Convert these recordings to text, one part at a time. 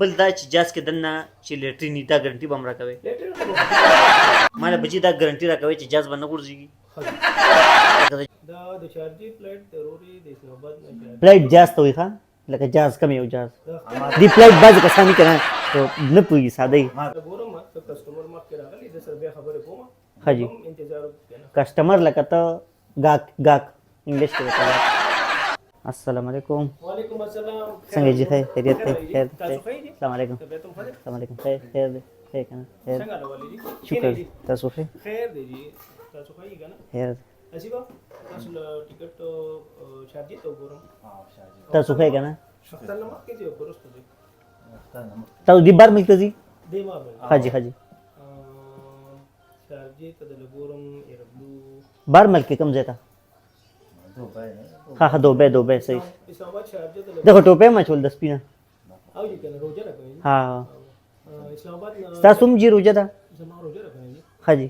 بل دا چې جاز کې دننه چې لیټرین دا ګارنټي به هم راکوئ ما له بچي دا ګارنټي راکوئ چې جاز به نه غورځېږي دا د چارجي فلایټ ضروري د اسلام آباد نه فلایټ جاز ته وایي ښه لکه جاز کم یو جاز دې فلایټ بعضې کسان دي که نه نه پوهېږي ساده یي ګورم ته کسټمر مخکې راغلی د سره بیا خبرې کوم ښه جي انتظار وکړه کسټمر لکه ته ګاک انګلیش کې ورته وایي السلام علیکم وعلیکم السلام څنګه جي خیریت دی خیر تاسو دی ښه دي السلام علیکم طبیعتم ښه ده السلام علیکم خیر دی خیر که نه خیر څنګه راولې دي شکر تاسو ښه خیر دی جی تاسو ښه یې که نه خیر اسیبا تاسو له ټیکټ چارجي ته وګورم تاسو ښه یې که نه شختل نه مخکې ځي وروسته ځي تاسو دې بار ملک ته ځي دی ما ښه جي چارجي ته د لګورم ایربلو بار ملک کې کوم ځای ته ها دوبه صحیح اسلام آباد چارجي ته دغه ټوپۍ مه اچول د سپینه او دې کنه روزه راکوي ها اسلام آباد نه ستاسو هم جي روژه ده زما روزه راکوي ښه جي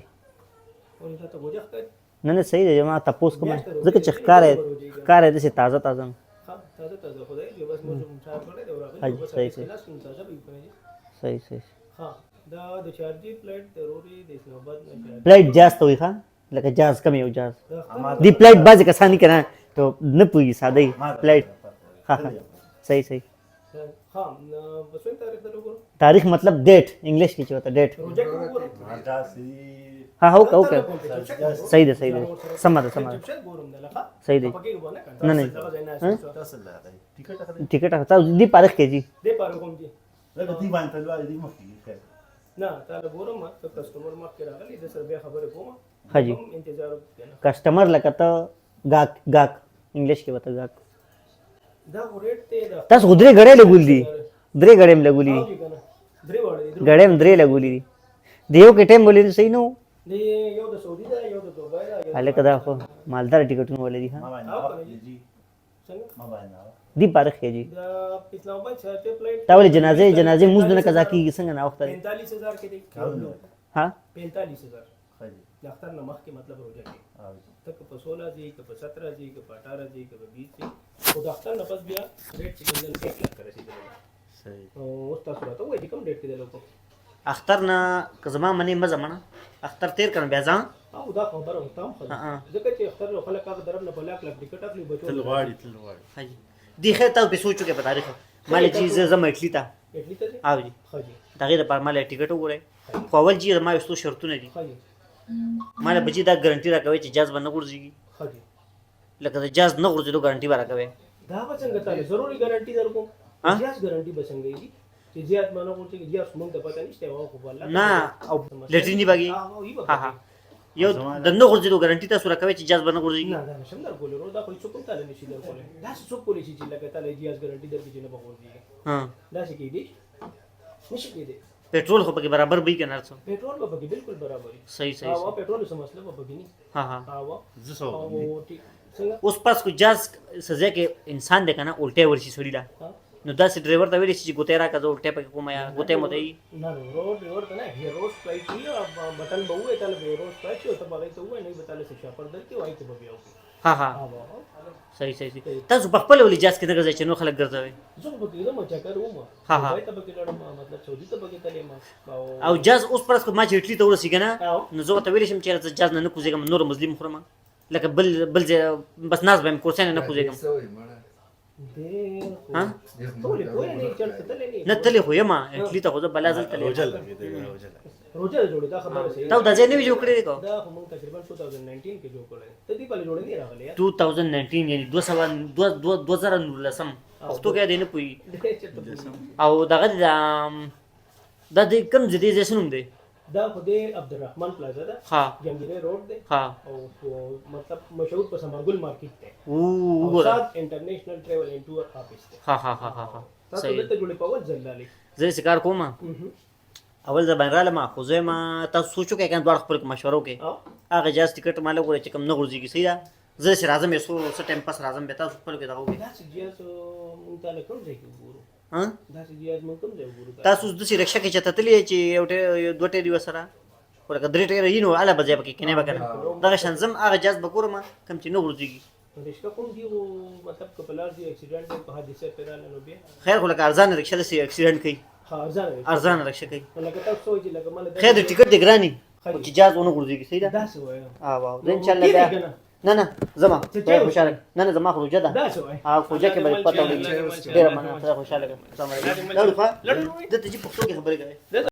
او دا ته وجه ښکاري نه صحیح دی ما تپوس کوم ځکه چې ښکاره داسې تازه ها تازه خدای دې بس مو چار کړی دی ها راغلی جي بس صحیح تاسو تازه به کوي صحیح ها دا د چارجي فلایټ ضروري د اسلام آباد نه فلایټ جاز ته وایي ښه لکه جاز کم یو جاز دې فلایټ بعضې کسان دي که نه تو نه پوهېږي ساده یي فلایټ ښه صحیح ها بس تاریخ د لګورم تاریخ مطلب ډیټ انګلیش کې چې ورته ډیټ روزه وګورم ها اوکې صحیح دی سمه ده ګورم نه لخوا صحیح دی پکې وونه نه ټیکټ تاسو دې پارخ کې جي دې پاره کوم دي لکه دی باندې تلوار دی مخکې نه تا ګورم ته کسټمر مخکې راغلی د سره بیا خبرې کوم ښه جي انتظار وکړه کسټمر لکه ته ګاک انګلیش کې ورته ګاک دا ریټ ته دا تاسو خو درې ګړۍ لګولي دي درې ګړۍ هم لګولي دي درې وړي دي ګړۍ هم درې لګولي دي د یو کې ټایم ولې صحیح نه و دی یو د سعودي دا یو د دوبۍ دا هلکه دا خو مالدار ټیکټونه ولې دي ها ما باندې جی څنګه ما باندې دی پارخ کې جي دا اسلام آباد چارجي فلایټ تا ولې جنازې موږ نه قضا کېږي څنګه ناوخته دی 45000 کې دی ها 45000 خاجي د اختر نه مخکې مطلب روزه کې تک په 16 ځي که په 17 ځي که په 18 ځي که په 20 ځي او د اختر نه پس بیا ریټ چې کوم 1 لک رسیدلی صحیح او اوس تاسو راته وایي کوم ډیټ کې دی لوکو اختر نه که زما منې مه ځه اختر تیر کړم بیا ځه او دا خبره وته هم ځکه چې اختر له خلک هغه درب نه بلاک لک ټیکټ اخلي بچو تل غواړي حاجي دی خیر تاسو به سوچو کې په تاریخ مال جی زما اټلی ته اټلی ته او جی خاجي دغه د پر مال ټیکټ وګورئ خو اول جی ما یو څو شرطونه دي خاجي مال بچی دا ګارنټي راکوي چې جاز به نه غورځېږي خاجي لکه د جاز نه غورځېدو ګارنټي به راکوي دا به څنګه تعالی ضروري ګارانټي درکو زیات ګارانټي به څنګه وي چې زیات مانو کوم چې زیات موږ ته پته نشته او خو والله نه او لټرینی باګي ها یو د نه غورځېدو ګارنټي تاسو راکوي چې جاز به نه غورځېږي نه دا نشم درکول رو دا خو څوک تعالی نشي درکول دا څوک کولی شي چې لکه تعالی زیات ګارانټي درکې چې نه به غورځي ها دا څه کېږي نشي کېږي पेट्रोल خو پکې برابر به کنه څه पेट्रोल به پکې بالکل برابر وي صحیح او पेट्रोल سم مسله به پکې نه ها او زسو ټیک څنګه اوس پاس کو جاز سزا کې انسان دې کنه الټه ورشي سړی دا نو دا سي ډرایور ته ویل چې ګوتې راکړه الټه پکې کوم یا ګوتې مو دی نه روډ ته نه هي روز فلایټ دی بٹن به وې تعالی به روز فلایټ او ته به ته وې نه به تعالی څه شاپر درکې وای ته به بیا ها صحیح تاسو په خپل ولې جاز کې نه ګرځي چې نو خلک ګرځوي زه به کېږم چې کاروم ها ته به کېږم مطلب سعودي ته به کېتلې ما او جاز اوس پرس کو ما چې اټلی ته ورسېږم نه نو زه ته ویل شم چې جاز نه کوزېږم نور مسلم خورم لکه بل بس ناز به کورسین نه کوزېږم ها نه تلې خو یم اټلی ته خو بلا ځل تلې روزه جوړه دا خبره صحیح دا ځای نه جوړ کړی کو دا هم تقریبا 2019 کې جوړ کړل ته دې په جوړه نه راغلی 2019 یعنی 2019 پښتو کې دی نه پوي او دغه د کوم ځای دی شنو دی دا خو دې عبدالرحمن پلازا ده ها جنگیره روډ دی ها او مطلب مشهور په سمرګل مارکیټ دی او سات انټرنیشنل ټریول اینڈ ټور افیس دی ها تاسو دلته جوړې په ول ځلالي زه سکار کوم اول ځبان را لمه خو زه ما تاسو سوچو کې کنه دوه خپل مشورو کې هغه جاز ټیکټ مال غوړي چې کوم نه غورځيږي صحیح ده زه سره راځم یو څه ټایم پاس راځم به تاسو خپل کې دا وګورئ دا چې جاز مونږ ته کوم ځای کې وګورو ها دا چې جاز مونږ کوم ځای وګورو تاسو د سې رکشا کې چته تلې چې یو دوه ټری وسره ورکه درې ټری یې نو اله بځای پکې کنه وکړه دا شنزم هغه جاز بګورم کوم چې نه غورځيږي رشکا کوم دی مطلب کپلار دی اکسیډنټ په حادثه پیرا نه نو بیا خیر خو لکه ارزان رکشا د سې اکسیډنټ کوي ارزان رخصه کوي لکه تاسو وایي چې لکه مال خیر د ټیکټ د ګرانی او چې جاز ونه غورځي صحیح ده داسې وایي واو زه ان شاء الله بیا نه زما ته خوشاله نه زما خروجه ده داسې وایي خوجه کې به پته ولګي ډېر مننه خوشاله کوم السلام علیکم دا لطفا د ته چې پښتو کې خبرې کوي